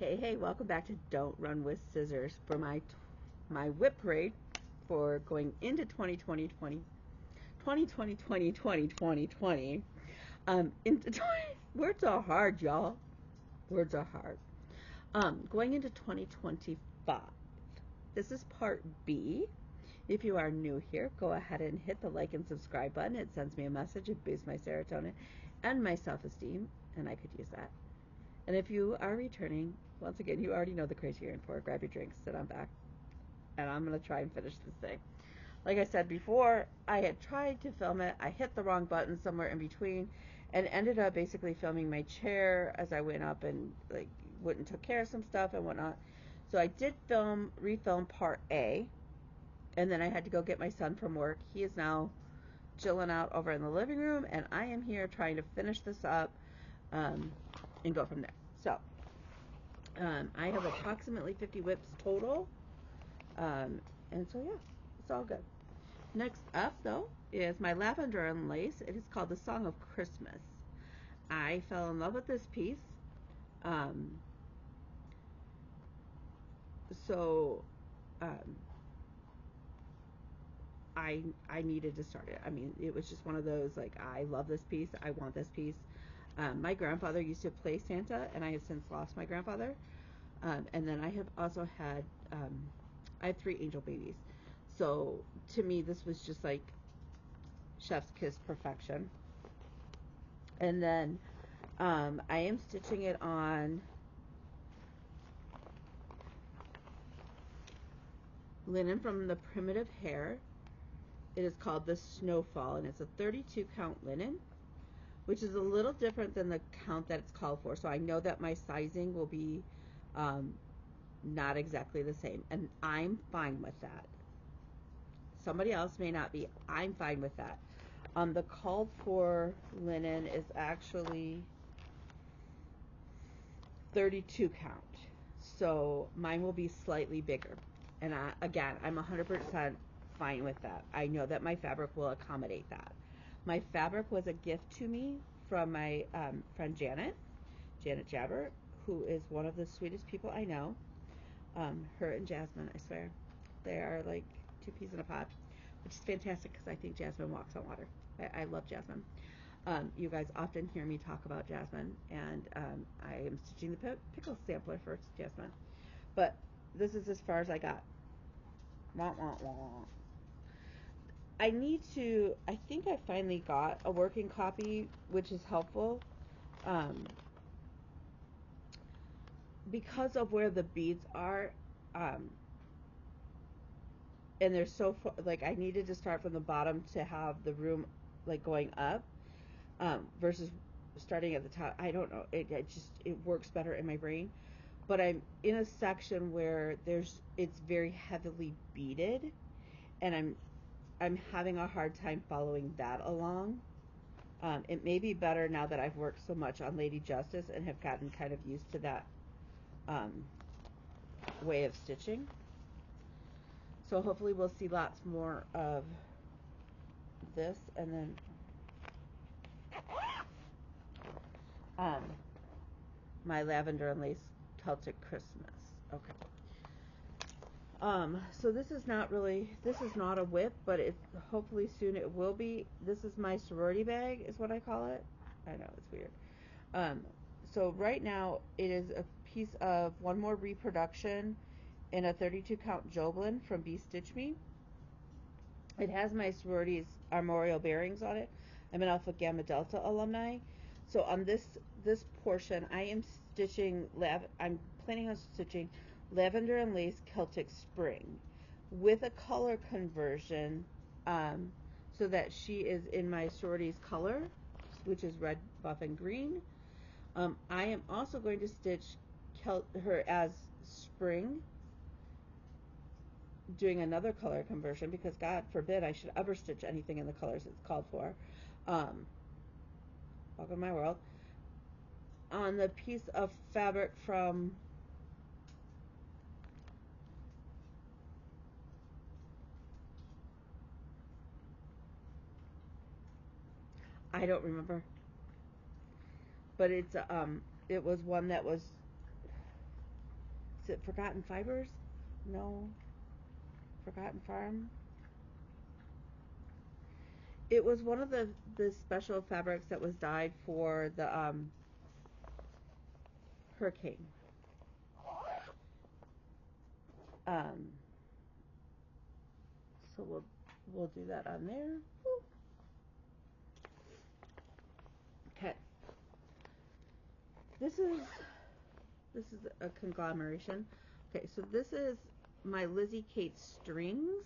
Hey, welcome back to Don't Run with Scissors for my WIP parade for going into 2020, 2020. Into 20, words are hard, y'all. Words are hard. Going into 2025. This is part B. If you are new here, go ahead and hit the like and subscribe button. It sends me a message. It boosts my serotonin and my self-esteem, and I could use that. And if you are returning, once again, you already know the criterion for it. Grab your drinks, sit on back, and I'm going to try and finish this thing. Like I said before, I had tried to film it. I hit the wrong button somewhere in between and ended up basically filming my chair as I went up and went and took care of some stuff and whatnot. So I did refilm part A, and then I had to go get my son from work. He is now chilling out over in the living room, and I am here trying to finish this up and go from there. So I have approximately 50 WIPs total, and so yeah, it's all good. Next up, though, is my lavender and lace. It is called The Song of Christmas. I fell in love with this piece, so I needed to start it. I mean, it was just one of those, like, I love this piece, I want this piece. My grandfather used to play Santa, and I have since lost my grandfather. And then I have also had, I have 3 angel babies. So to me, this was just like chef's kiss perfection. And then I am stitching it on linen from the Primitive Hair. It is called the Snowfall, and it's a 32 count linen, which is a little different than the count that it's called for. So I know that my sizing will be not exactly the same, and I'm fine with that. Somebody else may not be. I'm fine with that. The called for linen is actually 32 count, so mine will be slightly bigger. And again, I'm 100% fine with that. I know that my fabric will accommodate that. My fabric was a gift to me from my friend Janet Jabber, who is one of the sweetest people I know. Her and Jasmine, I swear, they are like 2 peas in a pod, which is fantastic because I think Jasmine walks on water. I love Jasmine. You guys often hear me talk about Jasmine, and I am stitching the pickle sampler for Jasmine. But this is as far as I got. Wah, wah, wah. I think I finally got a working copy, which is helpful. Because of where the beads are, and they're so far, like, I needed to start from the bottom to have the room like going up, versus starting at the top. I don't know, it works better in my brain. But I'm in a section where it's very heavily beaded, and I'm having a hard time following that along. It may be better now that I've worked so much on Lady Justice and have gotten kind of used to that way of stitching. So hopefully we'll see lots more of this. And then my lavender and lace Celtic Christmas. Okay. So this is not a WIP, but hopefully soon it will be. This is my sorority bag, is what I call it. I know, it's weird. So right now it is a piece of One More Reproduction in a 32 count Joblin from Be Stitch Me. It has my sorority's armorial bearings on it. I'm an Alpha Gamma Delta alumni. So on this portion, I'm planning on stitching Lavender and Lace Celtic Spring with a color conversion, so that she is in my sorority's color, which is red, buff, and green. I am also going to stitch her as Spring, doing another color conversion, because God forbid I should ever stitch anything in the colors it's called for. Welcome to my world. On the piece of fabric from I don't remember, but it was one that was Is it Forgotten Fibers? No. Forgotten Farm? It was one of the special fabrics that was dyed for the hurricane. Um, so we'll do that on there. Okay. This is a conglomeration. Okay, so this is my Lizzie Kate strings.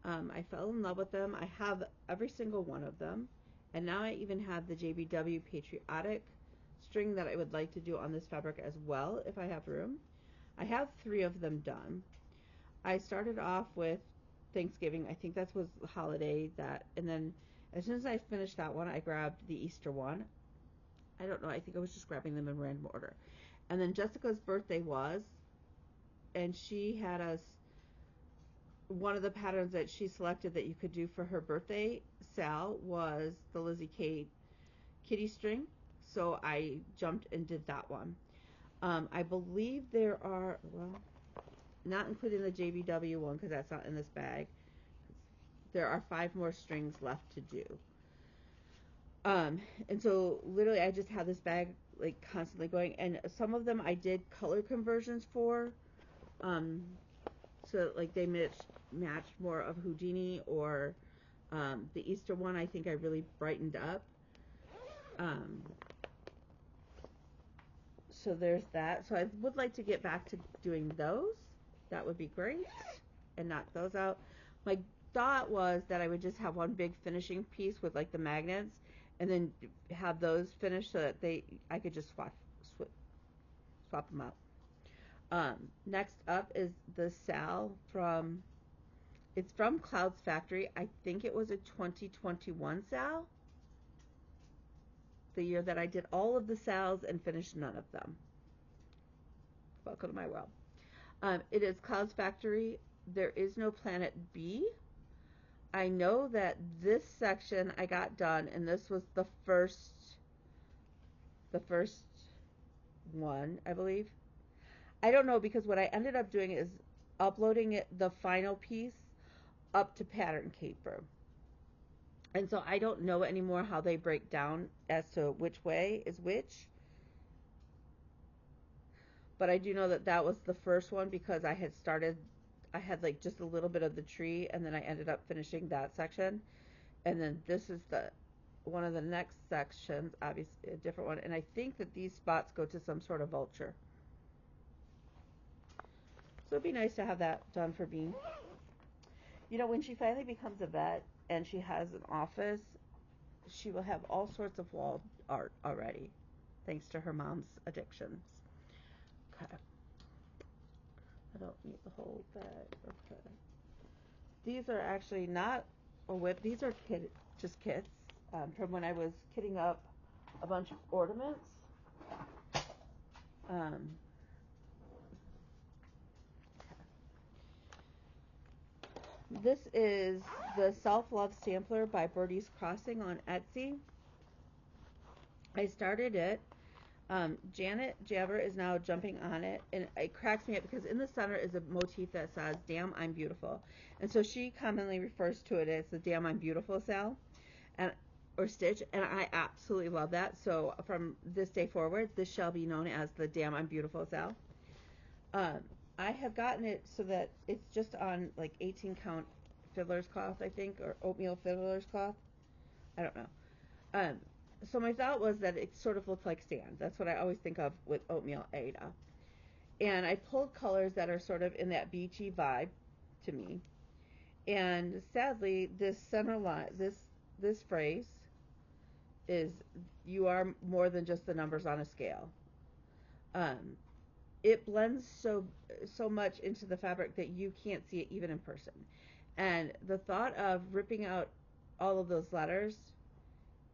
I fell in love with them. I have every single one of them. And now I even have the JBW Patriotic string that I would like to do on this fabric as well if I have room. I have 3 of them done. I started off with Thanksgiving. I think that was the holiday that, and then as soon as I finished that one, I grabbed the Easter one. I don't know. I think I was just grabbing them in random order. And then Jessica's birthday was, and she had us, one of the patterns that she selected that you could do for her birthday, Sal, was the Lizzie Kate kitty string. So I jumped and did that one. I believe there are, well, not including the JBW one because that's not in this bag. There are 5 more strings left to do. And so literally I just have this bag like constantly going, and some of them I did color conversions for, so like they matched more of Houdini, or the Easter one I think I really brightened up. So there's that. So I would like to get back to doing those. That would be great, and knock those out. My thought was that I would just have one big finishing piece with like the magnets, and then have those finished so that I could just swap them out. Next up is the Sal it's from Clouds Factory. I think it was a 2021 Sal, the year that I did all of the Sals and finished none of them. Welcome to my world. It is Clouds Factory. There is no Planet B. I know that this section I got done, and this was the first one, I believe. I don't know, because what I ended up doing is uploading the final piece up to Pattern Caper. And so I don't know anymore how they break down as to which way is which. But I do know that that was the first one because I had like just a little bit of the tree, and then I ended up finishing that section. And then this is one of the next sections, obviously a different one. And I think that these spots go to some sort of vulture. So it'd be nice to have that done for Bean. You know, when she finally becomes a vet and she has an office, she will have all sorts of wall art already, thanks to her mom's addictions. Okay. I don't need the whole bag. Okay. These are actually not a WIP. These are just kits from when I was kitting up a bunch of ornaments. This is the Self-Love Sampler by Birdie's Crossing on Etsy. I started it. Janet Jabber is now jumping on it, and it cracks me up because in the center is a motif that says, "Damn, I'm beautiful." And so she commonly refers to it as the "Damn, I'm beautiful" Sal, or stitch, and I absolutely love that. So from this day forward, this shall be known as the "Damn, I'm beautiful" Sal. I have gotten it so that it's just on like 18 count fiddler's cloth, I think, or oatmeal fiddler's cloth. I don't know. So my thought was that it sort of looked like sand. That's what I always think of with oatmeal Aida. And I pulled colors that are sort of in that beachy vibe to me. And sadly, this center line, this phrase is, "You are more than just the numbers on a scale." It blends so much into the fabric that you can't see it even in person. And the thought of ripping out all of those letters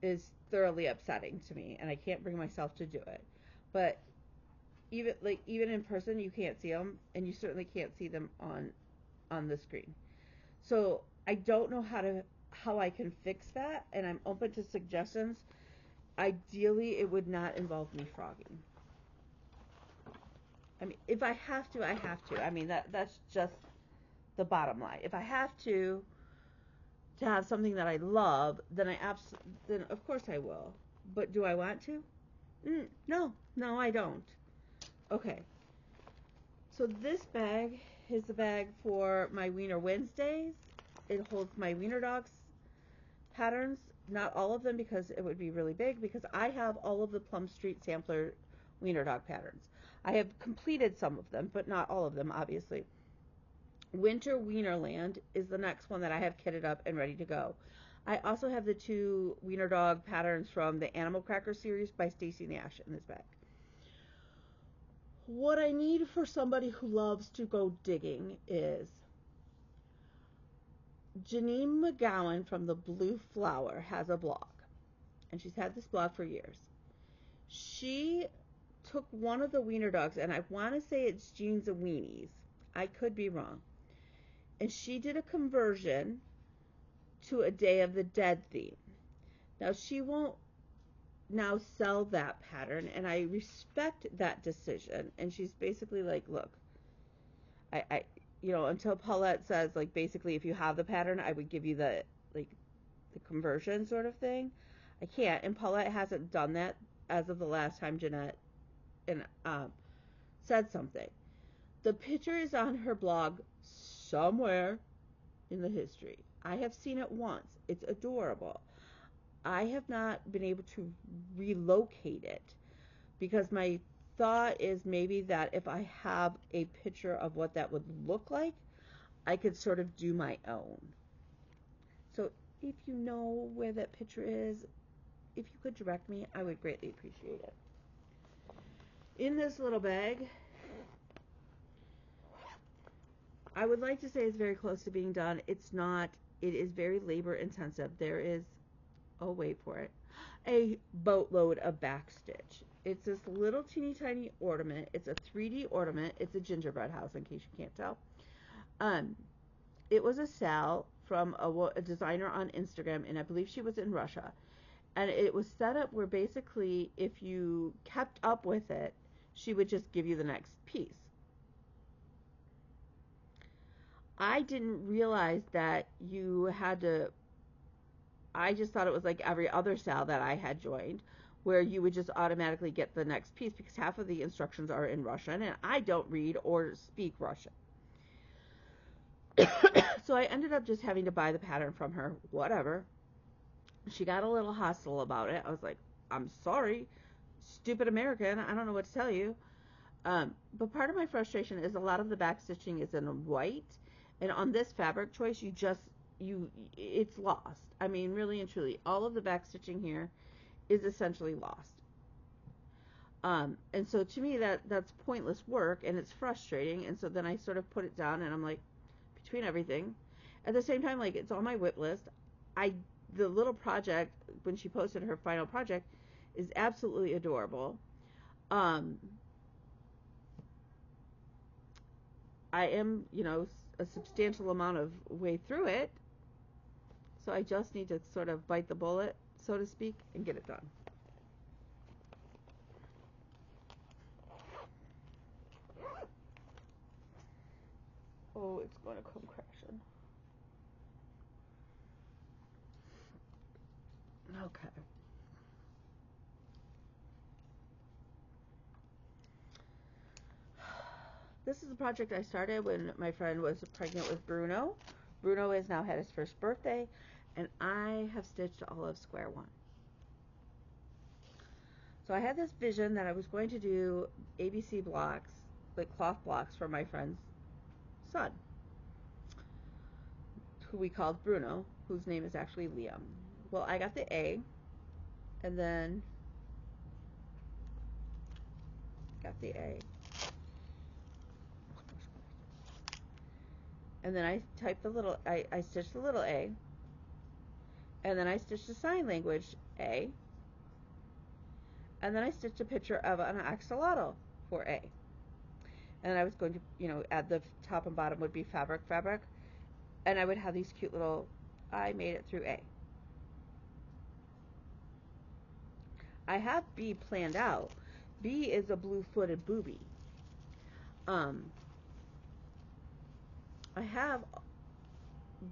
is thoroughly upsetting to me, and I can't bring myself to do it. But even in person, you can't see them, and you certainly can't see them on the screen. So I don't know how I can fix that, and I'm open to suggestions. Ideally, it would not involve me frogging. I mean, if I have to, I have to. I mean, that's just the bottom line. If I have to have something that I love, then of course I will. But do I want to? No, no, I don't. Okay. So this bag is the bag for my Wiener Wednesdays. It holds my Wiener Dogs patterns. Not all of them because it would be really big, because I have all of the Plum Street Sampler Wiener Dog patterns. I have completed some of them, but not all of them, obviously. Winter Wienerland is the next one that I have kitted up and ready to go. I also have the 2 Wiener Dog patterns from the Animal Cracker series by Stacey Nash in this bag. What I need for somebody who loves to go digging is Janine McGowan from the Blue Flower has a blog, and she's had this blog for years. She took one of the Wiener Dogs, and I want to say it's Jeans and Weenies. I could be wrong. And she did a conversion to a Day of the Dead theme. Now, she won't now sell that pattern, and I respect that decision. And she's basically like, look, I until Paulette says, like, basically, if you have the pattern, I would give you the conversion sort of thing. I can't, and Paulette hasn't done that as of the last time Jeanette said something. The picture is on her blog somewhere in the history. I have seen it once. It's adorable. I have not been able to relocate it because my thought is maybe that if I have a picture of what that would look like, I could sort of do my own. So if you know where that picture is, if you could direct me, I would greatly appreciate it. In this little bag, I would like to say it's very close to being done. It's not. It is very labor intensive. There is, oh wait for it, a boatload of backstitch. It's this little teeny tiny ornament. It's a 3D ornament. It's a gingerbread house, in case you can't tell. It was a Sal from a designer on Instagram, and I believe she was in Russia. And it was set up where basically if you kept up with it, she would just give you the next piece. I didn't realize that you had to, I just thought it was like every other Sal that I had joined, where you would just automatically get the next piece because half of the instructions are in Russian, and I don't read or speak Russian. So I ended up just having to buy the pattern from her, whatever. She got a little hostile about it. I was like, I'm sorry, stupid American, I don't know what to tell you. But part of my frustration is a lot of the back stitching is in white, and on this fabric choice, it's lost. I mean, really and truly, all of the back stitching here is essentially lost. And so to me, that's pointless work, and it's frustrating. And so then I sort of put it down, and I'm like, between everything, at the same time, like, it's on my WIP list. The little project, when she posted her final project, is absolutely adorable. I am, a substantial amount of way through it, so I just need to sort of bite the bullet, so to speak, and get it done. Oh, it's going to come crashing. Okay. This is a project I started when my friend was pregnant with Bruno. Bruno has now had his first birthday, and I have stitched all of square one. So I had this vision that I was going to do ABC blocks, like cloth blocks, for my friend's son, who we called Bruno, whose name is actually Liam. Well, I got the A, and then got the A, and then I typed I stitched the little A, and then I stitched the sign language A, and then I stitched a picture of an axolotl for A. And I was going to, add the top and bottom would be fabric, and I would have these cute little, I made it through A. I have B planned out. B is a blue-footed booby. Um, I have,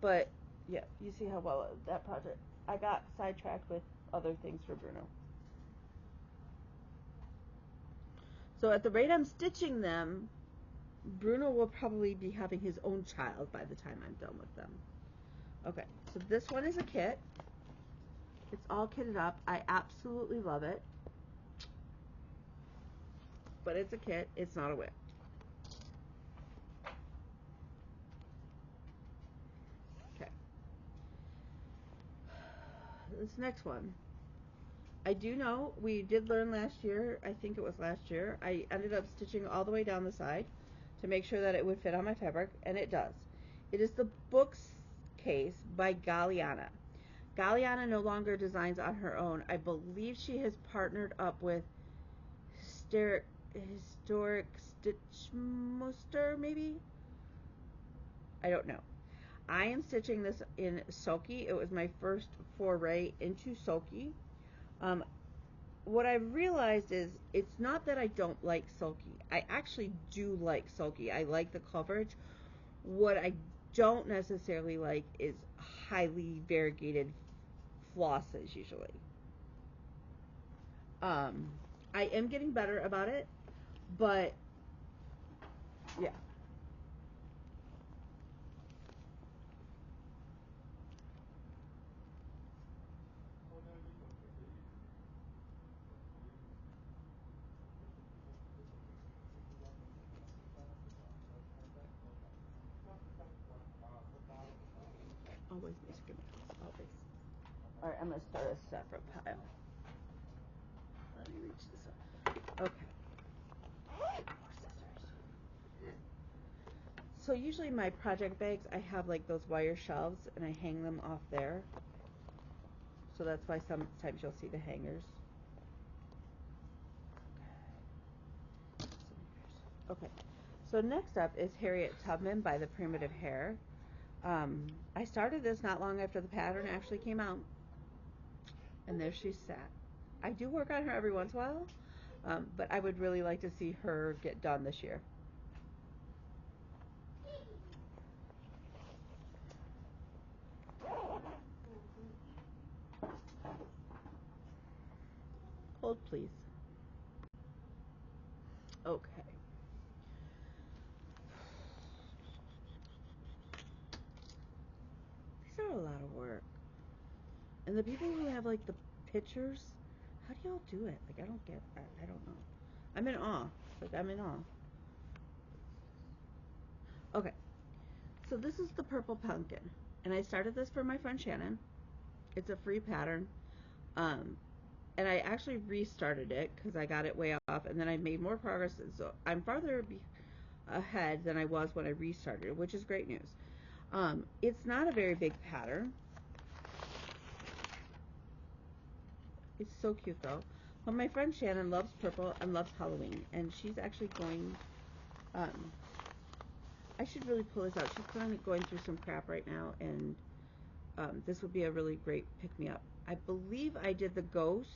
but yeah, you see how well that project. I got sidetracked with other things for Bruno. So at the rate I'm stitching them, Bruno will probably be having his own child by the time I'm done with them. Okay, so this one is a kit. It's all kitted up. I absolutely love it. But it's a kit. It's not a WIP. Okay. This next one. I do know we did learn last year, I think it was last year, I ended up stitching all the way down the side to make sure that it would fit on my fabric, and it does. It is the Books Case by Galliana. Galliana no longer designs on her own. I believe she has partnered up with Historic Stitchmuster, maybe? I don't know. I am stitching this in Sulky. It was my first foray into Sulky. Um, what I've realized is it's not that I don't like Sulky. I actually do like Sulky. I like the coverage. What I don't necessarily like is highly variegated flosses usually. Um, I am getting better about it, but yeah. Always miss Grimace. Always. Alright, I'm going to start a separate pile. Let me reach this up. Okay. More scissors. So usually my project bags, I have like those wire shelves and I hang them off there. So that's why sometimes you'll see the hangers. Okay. So next up is Harriet Tubman by the Primitive Hare. I started this not long after the pattern actually came out. And there she sat. I do work on her every once in a while, but I would really like to see her get done this year. Hold, please. Okay. These are a lot of work. And the people who have like the pictures, how do y'all do it? Like I don't get that. I don't know. I'm in awe. Like I'm in awe. Okay. So this is the purple pumpkin. And I started this for my friend Shannon. It's a free pattern. Um, and I actually restarted it because I got it way off, and then I made more progress. So I'm farther ahead than I was when I restarted it, which is great news. It's not a very big pattern. It's so cute though. But my friend Shannon loves purple and loves Halloween, and she's actually going. I should really pull this out. She's kind of going through some crap right now, and this would be a really great pick me up. I believe I did the ghost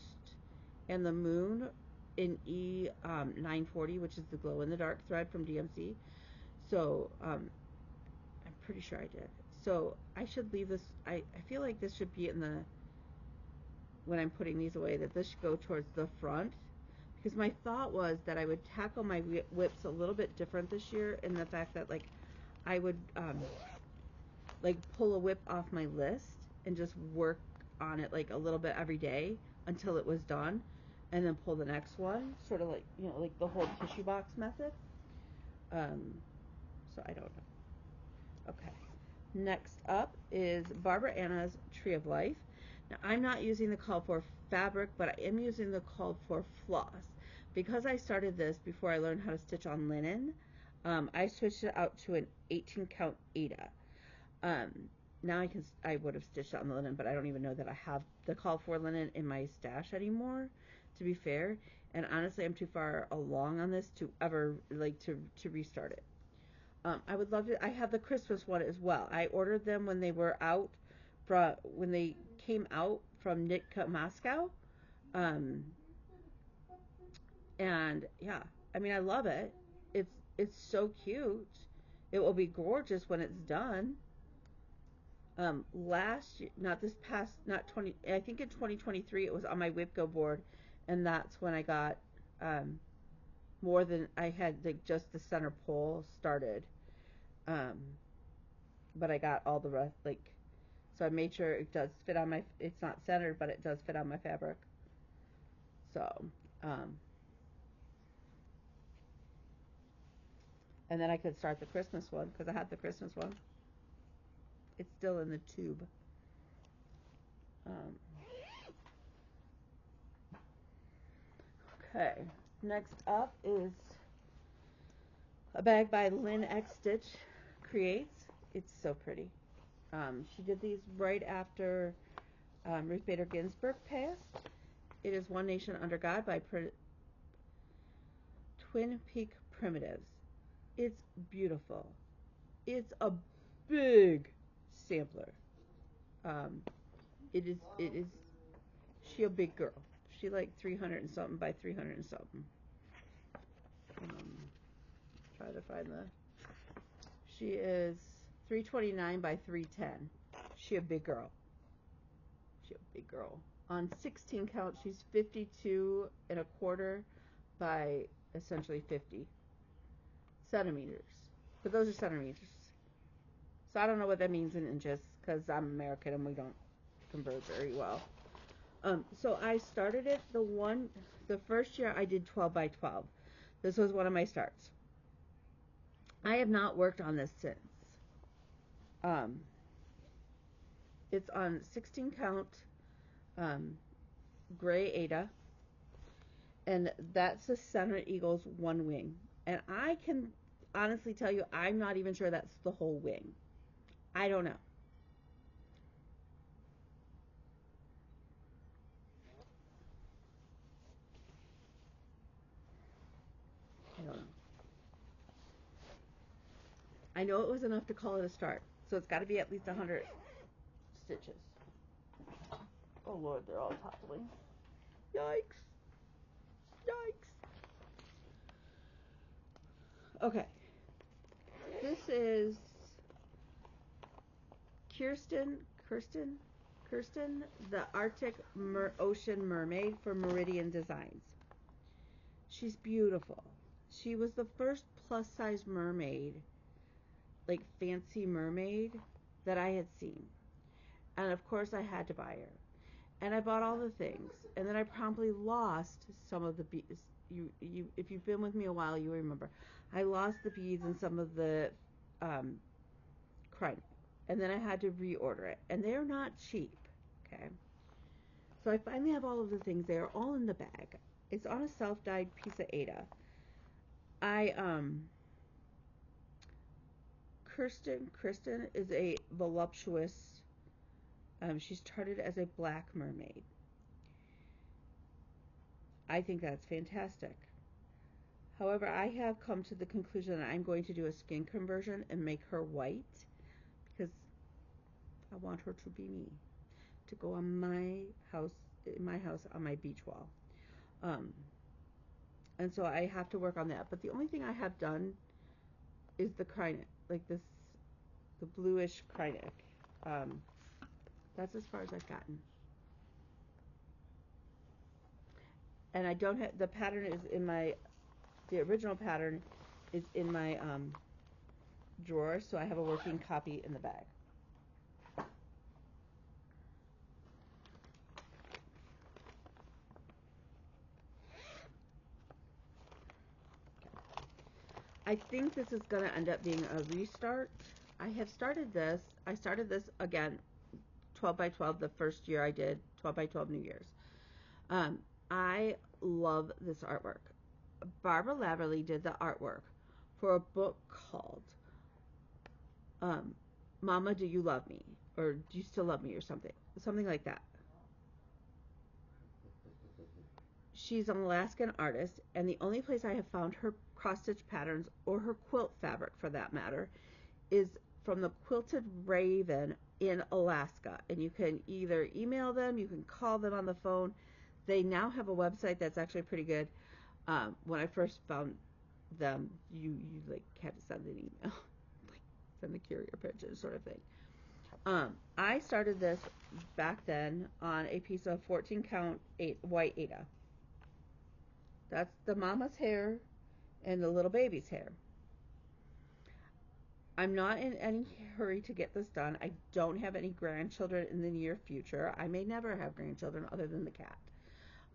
and the moon in E940, which is the glow in the dark thread from DMC. So I'm pretty sure I did. So I should leave this. I feel like this should be in the, when I'm putting these away, that this should go towards the front. Because my thought was that I would tackle my WIPs a little bit different this year in the fact that like I would like pull a WIP off my list and just work on it like a little bit every day until it was done, and then pull the next one, sort of like, you know, like the whole tissue box method. So I don't know. Okay. Next up is Barbara Anna's Tree of Life. Now I'm not using the call for fabric, but I am using the call for floss. Because I started this before I learned how to stitch on linen, I switched it out to an 18 count Aida. Um, now I would have stitched on the linen, but I don't even know that I have the call for linen in my stash anymore, to be fair. And honestly, I'm too far along on this to ever like to restart it. I would love to. I have the Christmas one as well. I ordered them when they were out, when they came out from Nitka Moscow. Um, and yeah, I mean, I love it. It's so cute. It will be gorgeous when it's done. Last year, not this past, not 20, I think in 2023 it was on my WIP board, and that's when I got um, more than I had like just the center pole started. Um, but I got all the rest like so I made sure it does fit on my. It's not centered, but it does fit on my fabric. So, um, and then I could start the Christmas one because I had the Christmas one. It's still in the tube. Um, okay. Next up is a bag by Lynn X Stitch Creates. It's so pretty. She did these right after Ruth Bader Ginsburg passed. It is One Nation Under God by Twin Peak Primitives. It's beautiful. It's a big sampler. Um, it is she a big girl. She like 300 and something by 300 and something. Um, try to find the. She is 329 by 310. She a big girl. She a big girl. On 16 count, she's 52 and a quarter by essentially 50 centimeters. But those are centimeters. So I don't know what that means in inches because I'm American and we don't convert very well. So I started it the first year I did 12 by 12. This was one of my starts. I have not worked on this since. Um, it's on 16 count gray Ada, and that's the Center Eagle's one wing. And I can honestly tell you, I'm not even sure that's the whole wing. I don't know. I don't know. I know it was enough to call it a start, so it's got to be at least 100 stitches. Oh Lord, they're all toppling. Yikes. Yikes. Okay. This is Kirsten, the Arctic Ocean Mermaid for Meridian Designs. She's beautiful. She was the first plus size mermaid, like fancy mermaid, that I had seen. And of course I had to buy her. And I bought all the things. And then I promptly lost some of the beads. If you've been with me a while, you remember. I lost the beads and some of the crine. And then I had to reorder it. And they're not cheap. Okay. So I finally have all of the things. They are all in the bag. It's on a self-dyed piece of Ada. I Kristen is a voluptuous. She's charted as a black mermaid. I think that's fantastic. However, I have come to the conclusion that I'm going to do a skin conversion and make her white because I want her to be me, to go on my house on my beach wall. Um, and so I have to work on that. But the only thing I have done is the Krynic, like this, the bluish Krynic. Um, that's as far as I've gotten. And I don't have, the pattern is in my, the original pattern is in my drawer, so I have a working copy in the bag. I think this is going to end up being a restart. I started this again, 12 by 12, the first year I did 12 by 12 New Year's. I love this artwork. Barbara Laverly did the artwork for a book called um, Mama, Do You Love Me? Or Do You Still Love Me? Or something like that. She's an Alaskan artist, and the only place I have found her cross-stitch patterns, or her quilt fabric for that matter, is from the Quilted Raven in Alaska. And you can either email them, you can call them on the phone. They now have a website that's actually pretty good. When I first found them, you like had to send an email, like send the carrier pigeon sort of thing. I started this back then on a piece of 14 count white Aida. That's the mama's hair and the little baby's hair. I'm not in any hurry to get this done. I don't have any grandchildren in the near future. I may never have grandchildren other than the cat.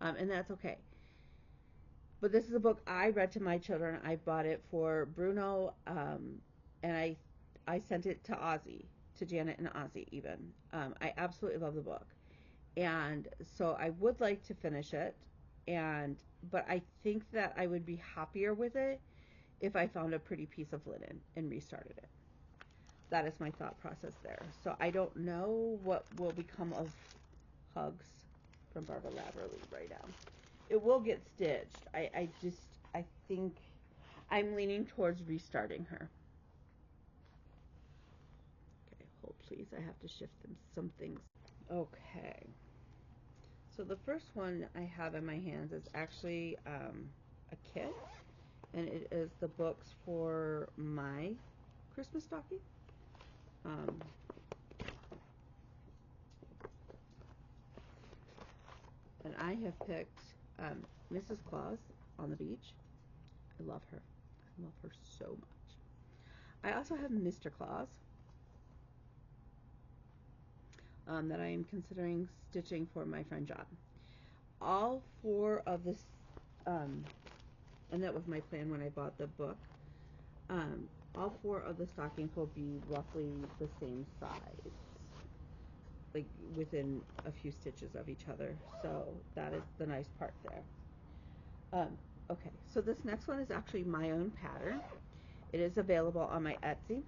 And that's okay. But this is a book I read to my children. I bought it for Bruno, and I sent it to Ozzy, to Janet and Ozzy even. I absolutely love the book. And so I would like to finish it, but I think that I would be happier with it if I found a pretty piece of linen and restarted it. That is my thought process there. So I don't know what will become of Hugs from Barbara Laverly right now. It will get stitched. I think I'm leaning towards restarting her. Okay, hold please. I have to shift some things. Okay. So the first one I have in my hands is actually a kit, and it is the books for my Christmas stocking. And I have picked Mrs. Claus on the beach. I love her. I love her so much. I also have Mr. Claus that I am considering stitching for my friend John. All four of this, and that was my plan when I bought the book. All four of the stockings will be roughly the same size, like within a few stitches of each other. So that is the nice part there. Okay, so this next one is actually my own pattern. It is available on my Etsy.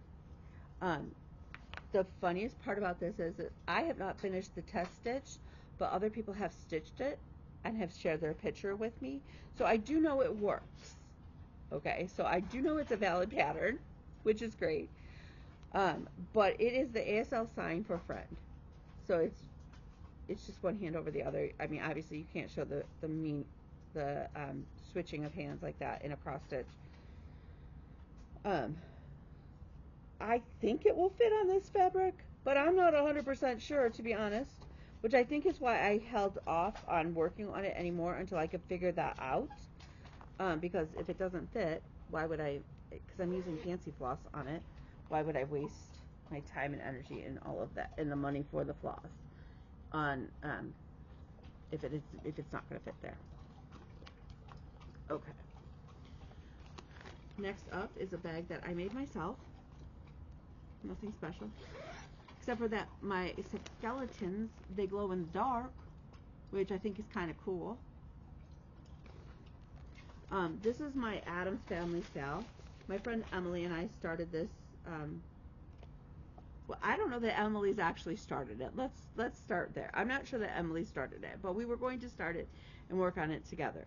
The funniest part about this is that I have not finished the test stitch, but other people have stitched it and have shared their picture with me. So I do know it works. Okay, so I do know it's a valid pattern, which is great. But it is the ASL sign for friend. So it's just one hand over the other. I mean, obviously you can't show the switching of hands like that in a cross stitch. I think it will fit on this fabric, but I'm not 100% sure, to be honest, which I think is why I held off on working on it anymore until I could figure that out. Because if it doesn't fit, why would I, because I'm using fancy floss on it, why would I waste my time and energy and all of that and the money for the floss on if it's not going to fit there. Okay. Next up is a bag that I made myself. Nothing special, except for that my skeletons, they glow in the dark, which I think is kind of cool. This is my Addams Family sale. My friend Emily and I started this. Well, I don't know that Emily's actually started it. Let's start there. I'm not sure that Emily started it, but we were going to start it and work on it together.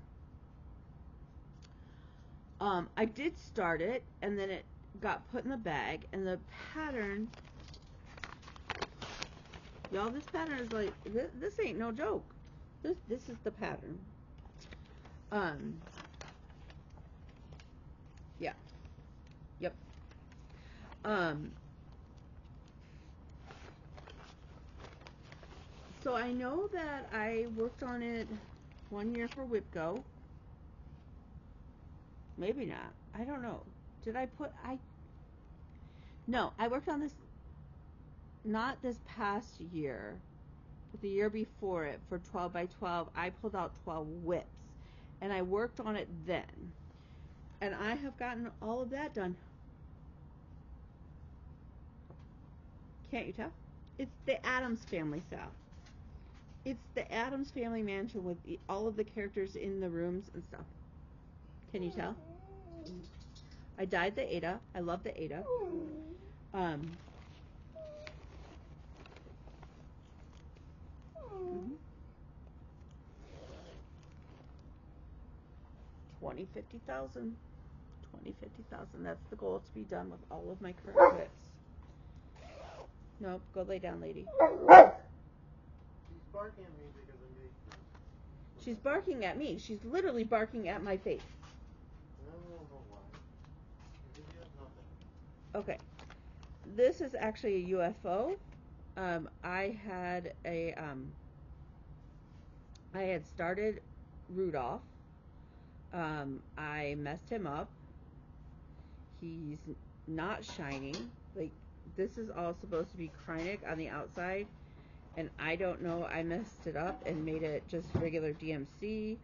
I did start it, and then it got put in the bag, and the pattern, y'all, this pattern is like, this ain't no joke. This is the pattern. Yeah. Yep. So I know that I worked on it 1 year for WIP Go. Maybe not. I don't know. Did I put, no, I worked on this, not this past year, but the year before it for 12 by 12. I pulled out 12 WIPs, and I worked on it then. And I have gotten all of that done. Can't you tell? It's the Addams Family sale. It's the Addams Family mansion with all of the characters in the rooms and stuff. Can you tell? I dyed the Aida. I love the Aida. Mm-hmm. $20,000, $50,000. $20,000, $50,000. That's the goal, to be done with all of my current WIPs. Nope, go lay down, lady. She's barking at me because I'm being cute. She's barking at me. She's literally barking at my face. I don't know why. Okay, this is actually a UFO. I had I had started Rudolph. I messed him up. He's not shining. Like, this is all supposed to be Kreinik on the outside, and I don't know. I messed it up and made it just regular DMC.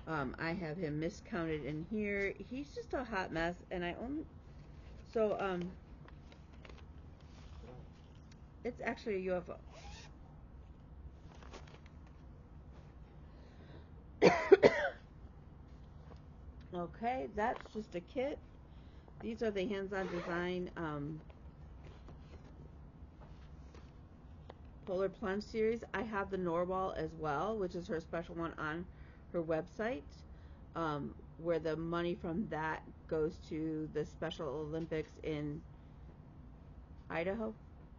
I have him miscounted in here. He's just a hot mess, and I only so it's actually a UFO. Okay, that's just a kit. These are the hands-on design Polar Plunge series. I have the Norwal as well, which is her special one on her website, where the money from that goes to the Special Olympics in Idaho.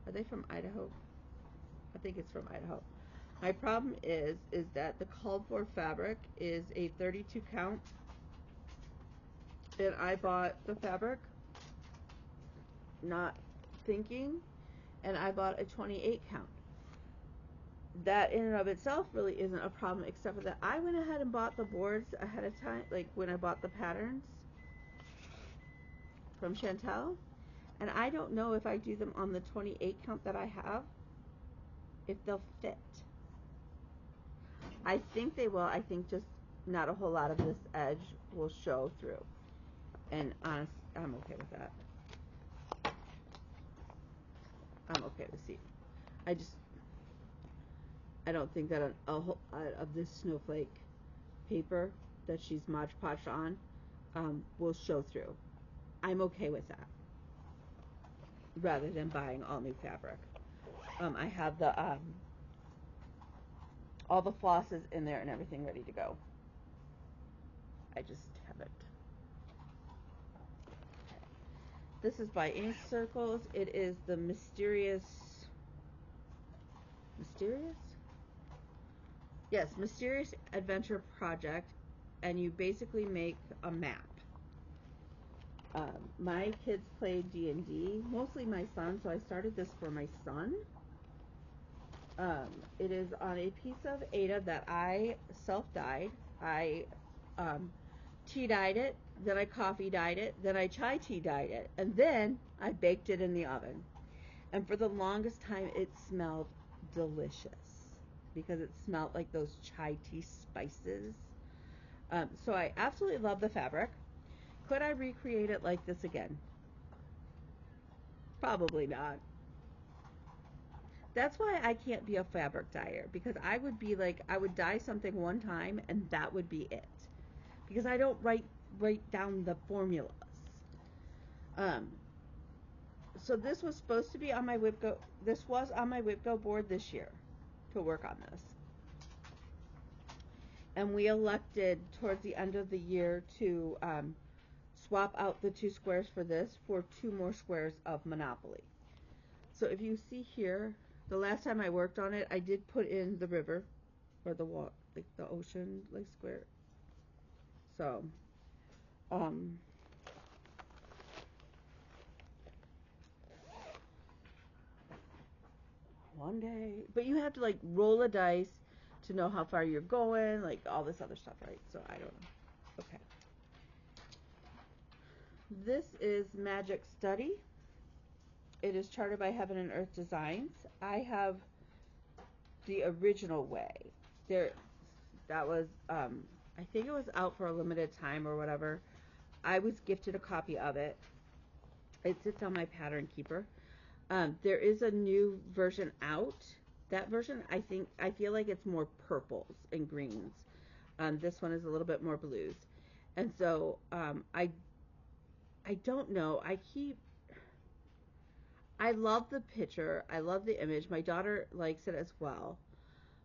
Are they from Idaho? I think it's from Idaho. My problem is that the called for fabric is a 32 count, and I bought the fabric not thinking, and I bought a 28 count. That in and of itself really isn't a problem, except for that I went ahead and bought the boards ahead of time, like when I bought the patterns from Chantel, and I don't know if I do them on the 28 count that I have, if they'll fit. I think they will. I think just not a whole lot of this edge will show through, and honest, I'm okay with that. I'm okay with see. I don't think that a whole of this snowflake paper that she's Mod Podge on will show through. I'm okay with that, rather than buying all new fabric. I have the all the flosses in there and everything ready to go. I just haven't. This is by Ink Circles. It is the mysterious. Yes, Mysterious Adventure Project, and you basically make a map. My kids played D&D, mostly my son, so I started this for my son. It is on a piece of Ada that I self-dyed. I tea dyed it, then I coffee dyed it, then I chai tea dyed it, and then I baked it in the oven. And for the longest time, it smelled delicious because it smelled like those chai tea spices. So I absolutely love the fabric. Could I recreate it like this again? Probably not. That's why I can't be a fabric dyer, because I would be like, I would dye something one time and that would be it, because I don't write down the formulas. Um, so this was supposed to be on my WIP Go. This was on my WIP Go board this year to work on this, and we elected towards the end of the year to swap out the 2 squares for this for 2 more squares of Monopoly. So if you see here, the last time I worked on it, I did put in the river, or the water, like the ocean, like square. So, one day, but you have to like roll a dice to know how far you're going, like all this other stuff, right? So I don't know. Okay. This is Magic Study. It is chartered by Heaven and Earth Designs. I have the original way. That was I think it was out for a limited time or whatever. I was gifted a copy of it. It sits on my pattern keeper. There is a new version out. That version, I feel like it's more purples and greens. This one is a little bit more blues. And so I don't know. I love the picture. I love the image. My daughter likes it as well.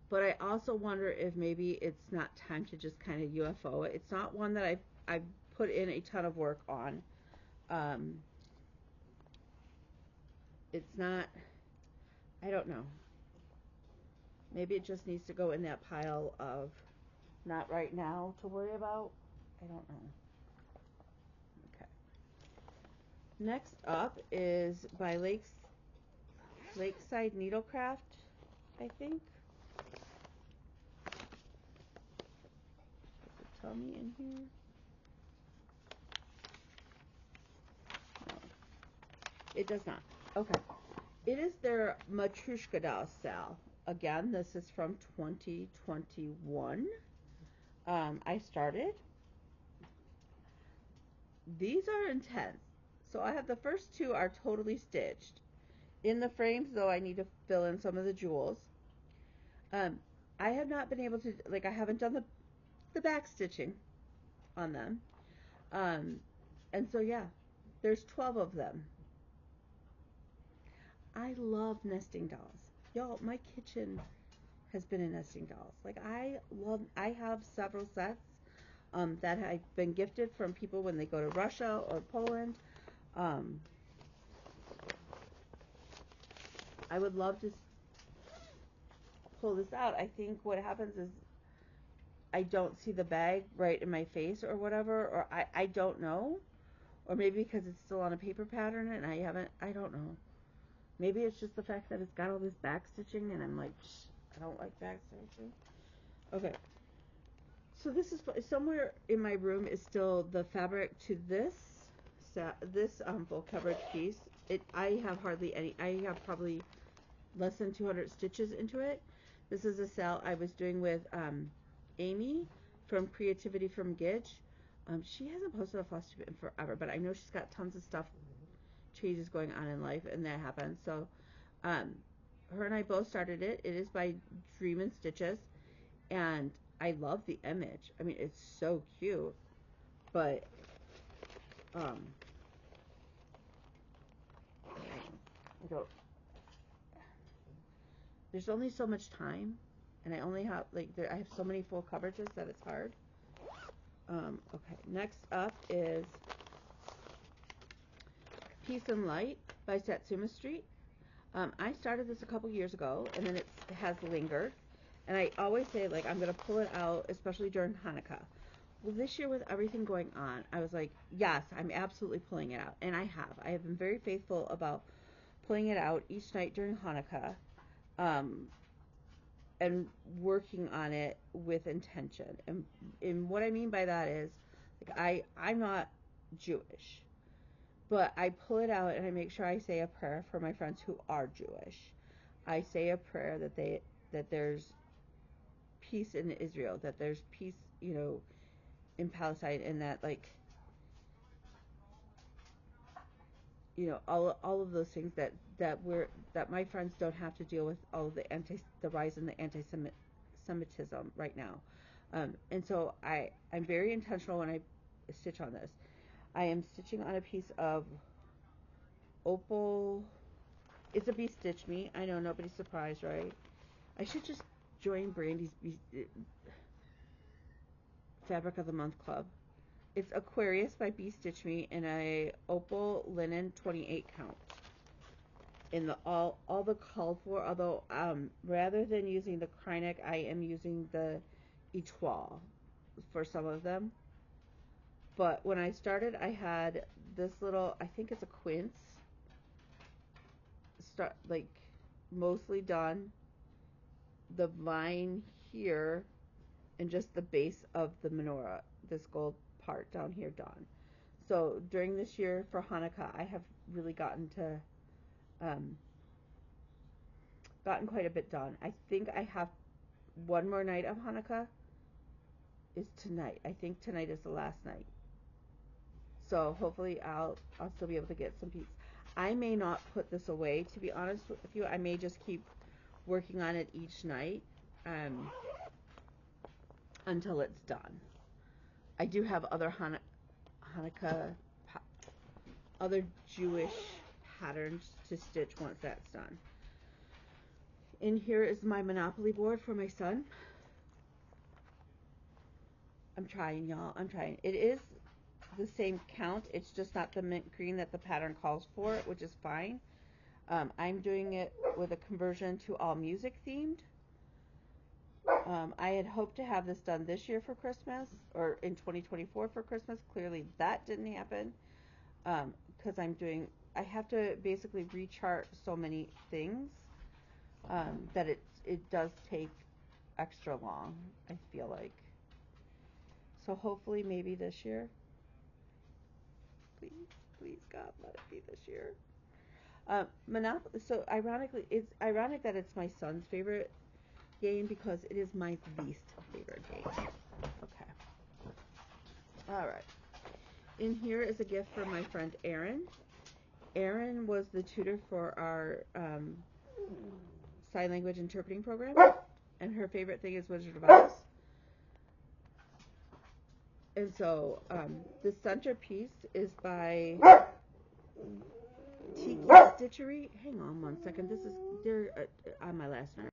But I also wonder if maybe it's not time to just kind of UFO it. It's not one that I've put in a ton of work on. It's not, I don't know. Maybe it just needs to go in that pile of not right now to worry about. I don't know. Okay. Next up is by Lakeside Needlecraft, I think. Does it tell me in here? No, it does not. Okay. It is their Matryoshka doll sale. Again, this is from 2021. I started. These are intense. So I have the first two are totally stitched. In the frames, though, I need to fill in some of the jewels. I have not been able to, like, I haven't done the back stitching on them. And so, yeah, there's 12 of them. I love nesting dolls. Y'all, my kitchen has been a nesting dolls. Like, I have several sets that I've been gifted from people when they go to Russia or Poland. I would love to pull this out. I think what happens is I don't see the bag right in my face or whatever, or I don't know. Or maybe because it's still on a paper pattern and I don't know. Maybe it's just the fact that it's got all this back stitching and I'm like, I don't like back stitching. Okay. So this is somewhere in my room is still the fabric to this full coverage piece. I have hardly any. I have probably less than 200 stitches into it. This is a sale I was doing with Amy from Creativity from Gitch. She hasn't posted a FLOSSTUBE in forever, but I know she's got tons of stuff, changes going on in life, and that happens. So, her and I both started it. It is by Dream and Stitches, and I love the image. I mean, it's so cute, but I don't. There's only so much time, and I only have I have so many full coverages that it's hard. Okay, next up is Peace and Light by Satsuma Street. I started this a couple years ago, and then it has lingered. And I always say, like, I'm going to pull it out, especially during Hanukkah. Well, this year with everything going on, I was like, yes, I'm absolutely pulling it out. And I have. I have been very faithful about pulling it out each night during Hanukkah, and working on it with intention. And what I mean by that is, like, I'm not Jewish. But I pull it out and I make sure I say a prayer for my friends who are Jewish. I say a prayer that there's peace in Israel, that there's peace, in Palestine, and that, like, all of those things that my friends don't have to deal with all of the rise in the anti-Semitism right now. And so I'm very intentional when I stitch on this. I am stitching on a piece of opal. It's a Bee Stitch Me. I know, nobody's surprised, right? I should just join Brandy's Fabric of the Month Club. It's Aquarius by Bee Stitch Me in a opal linen 28 count. In the all the called for, although rather than using the Krynic, I am using the Etoile for some of them. But when I started, I had this little, I think it's a quince, mostly done. The vine here, and just the base of the menorah, this gold part down here, done. So during this year for Hanukkah, I have really gotten quite a bit done. I think I have one more night of Hanukkah is tonight. I think tonight is the last night. So hopefully I'll still be able to get some pieces. I may not put this away, to be honest with you. I may just keep working on it each night until it's done. I do have other Hanukkah, other Jewish patterns to stitch once that's done. In here is my Monopoly board for my son. I'm trying, y'all. I'm trying. It is the same count. It's just not the mint green that the pattern calls for, which is fine. I'm doing it with a conversion to all music themed. I had hoped to have this done this year for Christmas, or in 2024 for Christmas. Clearly that didn't happen. because I have to basically rechart so many things that it does take extra long, I feel like. So hopefully maybe this year. Please, please God, let it be this year. Monopoly. So ironically, it's ironic that it's my son's favorite game because it is my least favorite game. Okay. All right. In here is a gift from my friend Erin. Erin was the tutor for our sign language interpreting program, and her favorite thing is Wizard of Oz. And so the centerpiece is by Tiki Stitchery. Hang on one second. This is they're on my last nerve.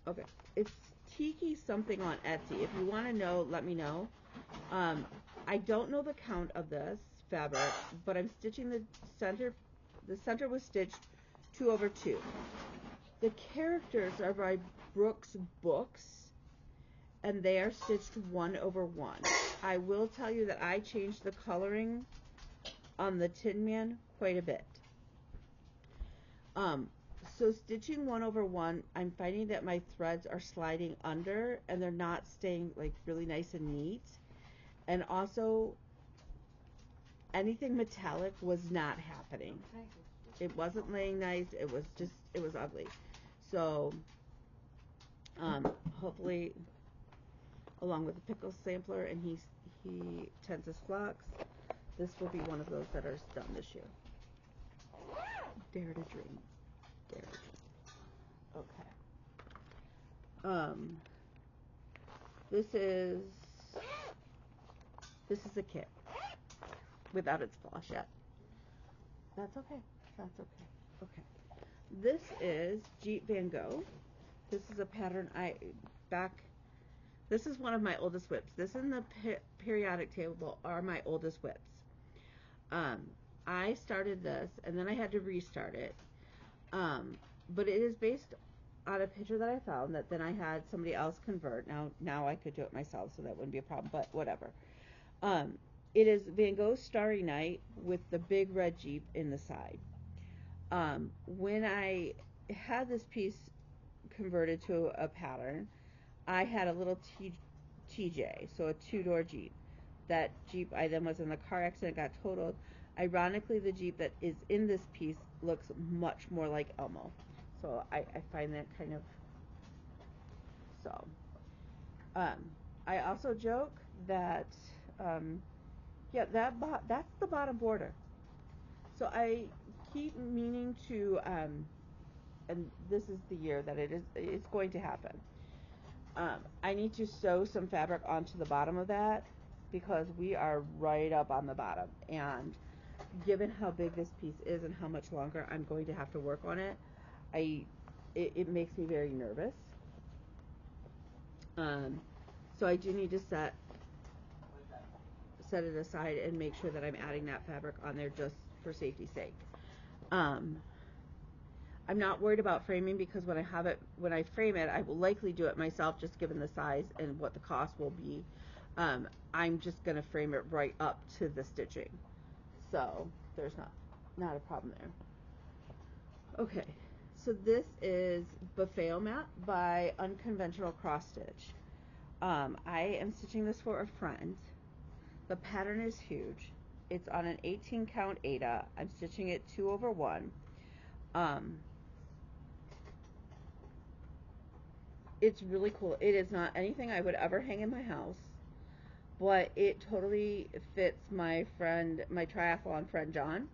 Okay, it's Tiki something on Etsy. If you want to know, let me know. I don't know the count of this fabric, but I'm stitching the center. The center was stitched 2/2. The characters are by Brooks Books, and they are stitched 1/1. I will tell you that I changed the coloring on the Tin Man quite a bit. So stitching 1/1, I'm finding that my threads are sliding under and they're not staying like really nice and neat. And also, anything metallic was not happening. It wasn't laying nice. It was ugly. So, hopefully, along with the pickle sampler, and he tends his flocks, this will be one of those that are done this year. Dare to dream. Dare to dream. Okay. This is a kit without its floss yet. That's okay. That's okay. Okay. This is Jeep Van Gogh. This is a pattern this is one of my oldest WIPs. This in the periodic table are my oldest WIPs. I started this and then I had to restart it. But it is based on a picture that I found that then I had somebody else convert. Now I could do it myself, so that wouldn't be a problem, but whatever. It is Van Gogh's Starry Night with the big red Jeep in the side. When I had this piece converted to a pattern, I had a little TJ, so a two-door Jeep. That Jeep I then was in the car accident, got totaled. Ironically, the Jeep that is in this piece looks much more like Elmo. So I find that kind of so. I also joke that yeah, that's the bottom border. So I keep meaning to and this is the year that it's going to happen. I need to sew some fabric onto the bottom of that because we are right up on the bottom, and given how big this piece is and how much longer I'm going to have to work on it, it makes me very nervous. So I do need to set it aside and make sure that I'm adding that fabric on there just for safety's sake. I'm not worried about framing because when I frame it, I will likely do it myself just given the size and what the cost will be. I'm just going to frame it right up to the stitching. So there's not a problem there. Okay, so this is Buffet Mat by Unconventional Cross Stitch. I am stitching this for a friend. The pattern is huge. It's on an 18 count Aida. I'm stitching it 2/1. It's really cool. It is not anything I would ever hang in my house, but it totally fits my triathlon friend John.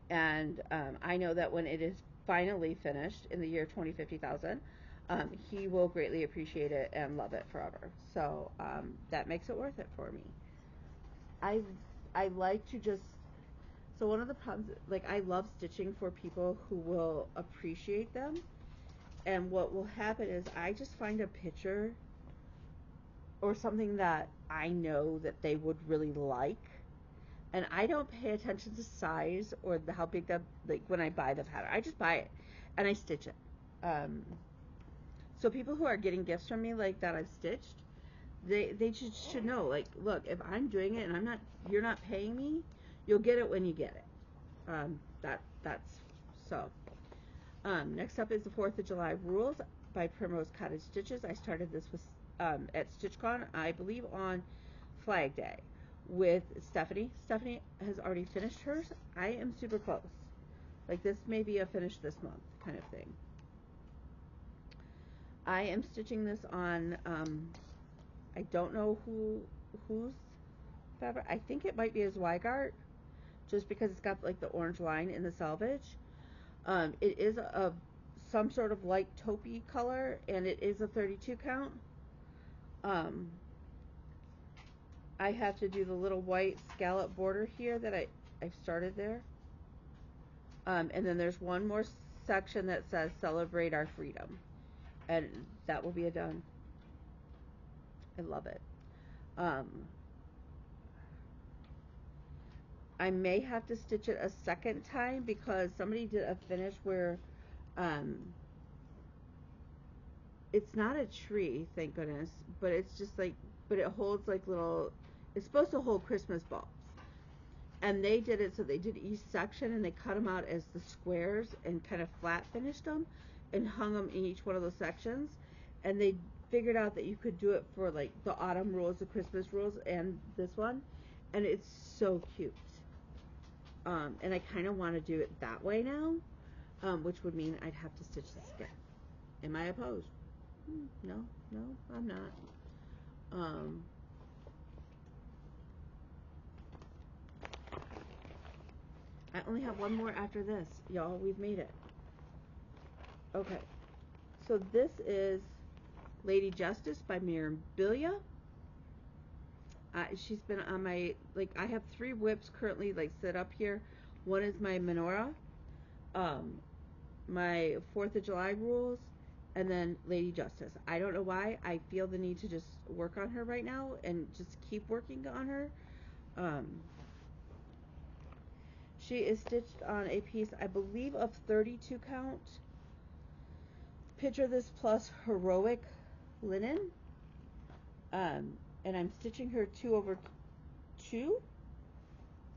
And I know that when it is finally finished in the year 2050,000, he will greatly appreciate it and love it forever. So that makes it worth it for me. I like to just, so one of the problems, like I love stitching for people who will appreciate them. And what will happen is I just find a picture or something that I know that they would really like, and I don't pay attention to size or how big that, like when I buy the pattern. I just buy it and I stitch it. So people who are getting gifts from me like that I've stitched, they should know, like, look, if I'm doing it and you're not paying me, you'll get it when you get it. That's so. Next up is the 4th of July Rules by Primrose Cottage Stitches. I started this with at StitchCon, I believe on Flag Day, with Stephanie. Stephanie has already finished hers. I am super close. Like, this may be a finish this month kind of thing. I am stitching this on, I don't know whose fabric. I think it might be a Zweigart, just because it's got like the orange line in the selvage. It is some sort of light taupey color, and it is a 32 count. I have to do the little white scallop border here that I've started there. And then there's one more section that says celebrate our freedom, and that will be done. I love it. I may have to stitch it a second time because somebody did a finish where it's not a tree, thank goodness, but it's just like, but it holds like little, it's supposed to hold Christmas bulbs. And they did it so they did each section and they cut them out as the squares and kind of flat finished them and hung them in each one of those sections. And they figured out that you could do it for like the autumn rules, the Christmas rules, and this one. And it's so cute. And I kind of want to do it that way now, which would mean I'd have to stitch this again. Am I opposed? No, I'm not. I only have one more after this, y'all. We've made it. Okay, so this is Lady Justice by Mirabilia. She's been on my, like, I have 3 WIPs currently, like, set up here. One is my menorah, my 4th of July rules, and then Lady Justice. I don't know why I feel the need to just work on her right now and just keep working on her. She is stitched on a piece, I believe, of 32 count. Picture this plus heroic linen. And I'm stitching her 2/2.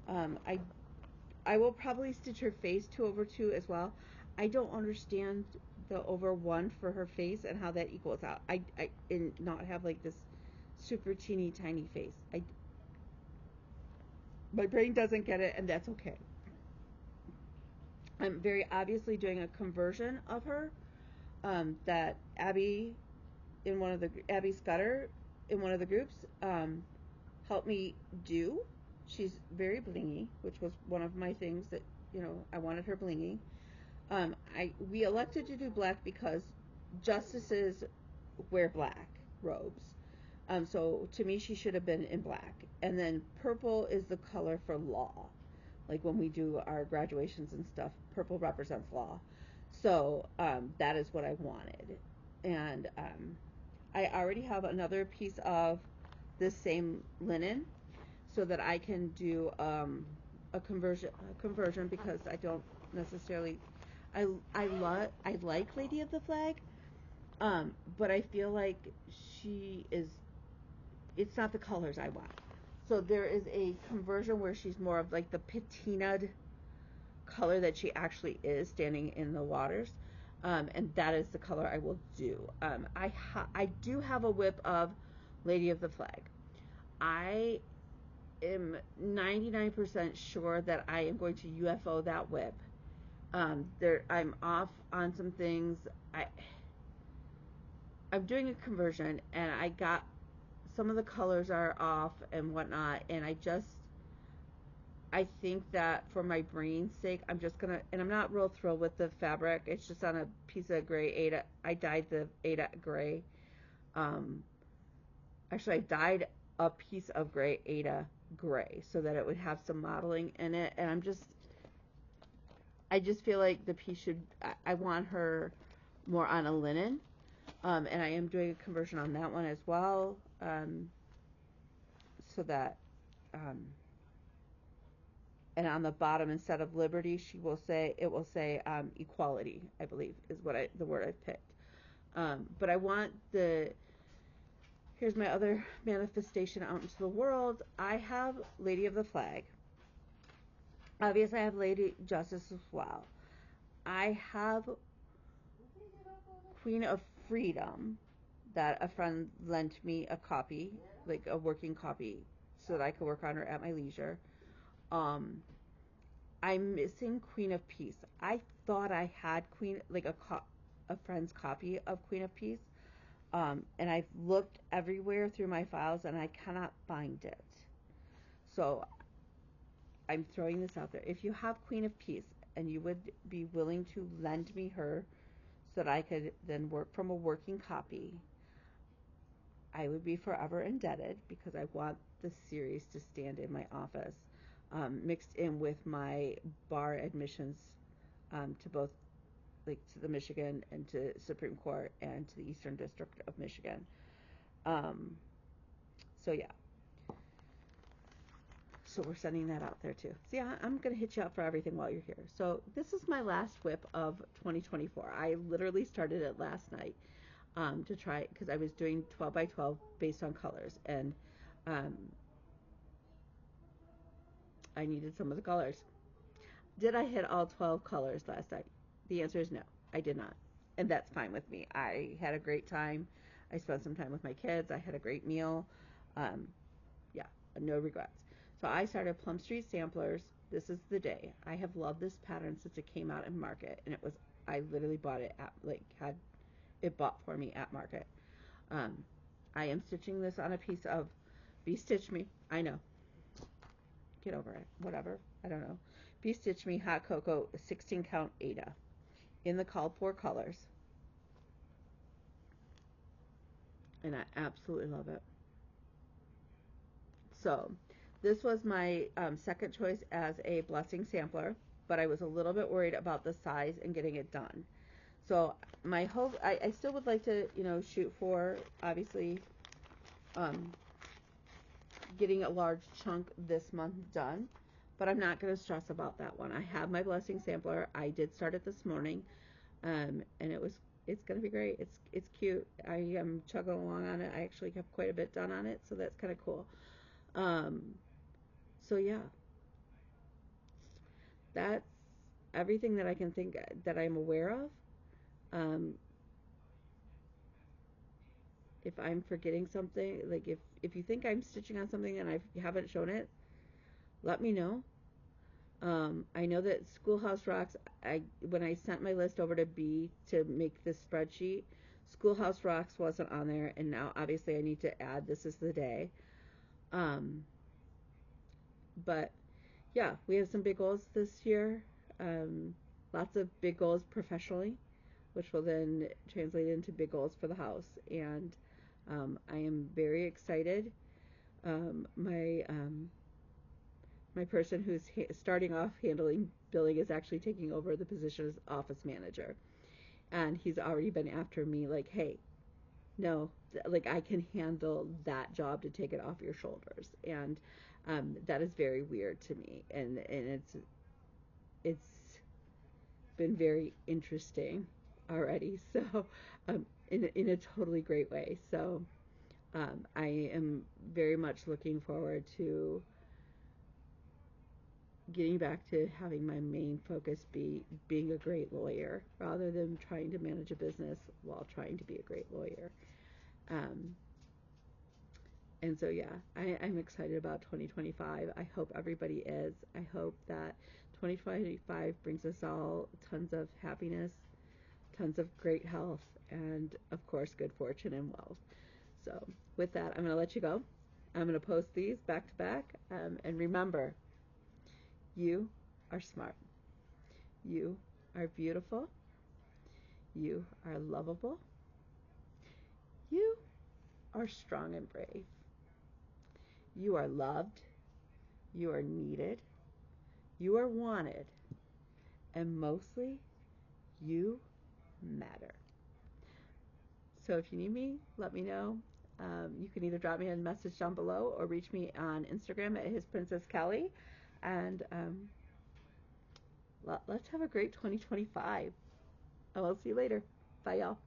I will probably stitch her face 2/2 as well. I don't understand the over 1 for her face and how that equals out. And not have like this super teeny tiny face. My brain doesn't get it, and that's okay. I'm very obviously doing a conversion of her that Abby Scudder in one of the groups helped me do. She's very blingy, which was one of my things that, I wanted her blingy. We elected to do black because justices wear black robes. So to me, she should have been in black. And then purple is the color for law. Like when we do our graduations and stuff, purple represents law. So that is what I wanted. And I already have another piece of this same linen so that I can do a conversion because I don't necessarily I like Lady of the Flag, but I feel like it's not the colors I want. So there is a conversion where she's more of like the patinaed color that she actually is standing in the waters. And that is the color I will do. I do have a WIP of Lady of the Flag. I am 99% sure that I am going to UFO that WIP. I'm off on some things. I'm doing a conversion, and I got some of the colors are off and whatnot, and I think that for my brain's sake, I'm just gonna, and I'm not real thrilled with the fabric. It's just on a piece of gray Ada. I dyed the Ada gray. Actually, I dyed a piece of gray Ada gray so that it would have some modeling in it, and I just feel like the piece should, I want her more on a linen, and I am doing a conversion on that one as well, so that, and on the bottom, instead of liberty, it will say equality, I believe, is the word I've picked. But I want here's my other manifestation out into the world. I have Lady of the Flag. Obviously, I have Lady Justice as well. I have Queen of Freedom that a friend lent me a copy, like a working copy, so that I could work on her at my leisure. Um, I'm missing Queen of Peace. I thought I had a friend's copy of Queen of Peace, and I've looked everywhere through my files and I cannot find it. So I'm throwing this out there. If you have Queen of Peace and you would be willing to lend me her so that I could then work from a working copy, I would be forever indebted because I want the series to stand in my office, mixed in with my bar admissions to both, like to the Michigan and to Supreme Court and to the Eastern District of Michigan. Um, so yeah, so we're sending that out there too. So yeah, I'm gonna hit you up for everything while you're here. So this is my last WIP of 2024. I literally started it last night to try because I was doing 12 by 12 based on colors, and um, I needed some of the colors. Did I hit all 12 colors last night? The answer is no, I did not. And that's fine with me. I had a great time. I spent some time with my kids. I had a great meal. Um, yeah, no regrets. So I started Plum Street Samplers. This is the day. I have loved this pattern since it came out in Market, and I literally bought it at, like, had it bought for me at Market. Um, I am stitching this on a piece of Be Stitch Me. I know. Get over it. Whatever. I don't know. Be Stitch Me Hot Cocoa 16 count Ada in the called for colors. And I absolutely love it. So this was my second choice as a blessing sampler, but I was a little bit worried about the size and getting it done. So my hope, I still would like to, shoot for obviously um, getting a large chunk this month done, but I'm not going to stress about that one. I have my blessing sampler. I did start it this morning, and it's going to be great. It's cute. I am chugging along on it. I actually have quite a bit done on it, so that's kind of cool. Um, so yeah, that's everything that I can think that I'm aware of. Um, if I'm forgetting something, like if you think I'm stitching on something and I haven't shown it, let me know. I know that Schoolhouse Rocks, when I sent my list over to B to make this spreadsheet, Schoolhouse Rocks wasn't on there, and now obviously I need to add This Is the Day. Um, but yeah, we have some big goals this year. Um, Lots of big goals professionally, which will then translate into big goals for the house. And I am very excited. My person who's starting off handling billing is actually taking over the position as office manager, and he's already been after me like, hey, no, like I can handle that job to take it off your shoulders, and that is very weird to me, and it's been very interesting already. So in a totally great way. So I am very much looking forward to getting back to having my main focus be being a great lawyer rather than trying to manage a business while trying to be a great lawyer. Um, and so, yeah, I'm excited about 2025. I hope everybody is. I hope that 2025 brings us all tons of happiness, tons of great health, and of course, good fortune and wealth. So, with that, I'm going to let you go. I'm going to post these back to back. And remember, you are smart. You are beautiful. You are lovable. You are strong and brave. You are loved. You are needed. You are wanted. And mostly, you matter. So if you need me, let me know. You can either drop me a message down below or reach me on Instagram at His Princess Kelly. And let's have a great 2025. And we'll see you later. Bye, y'all.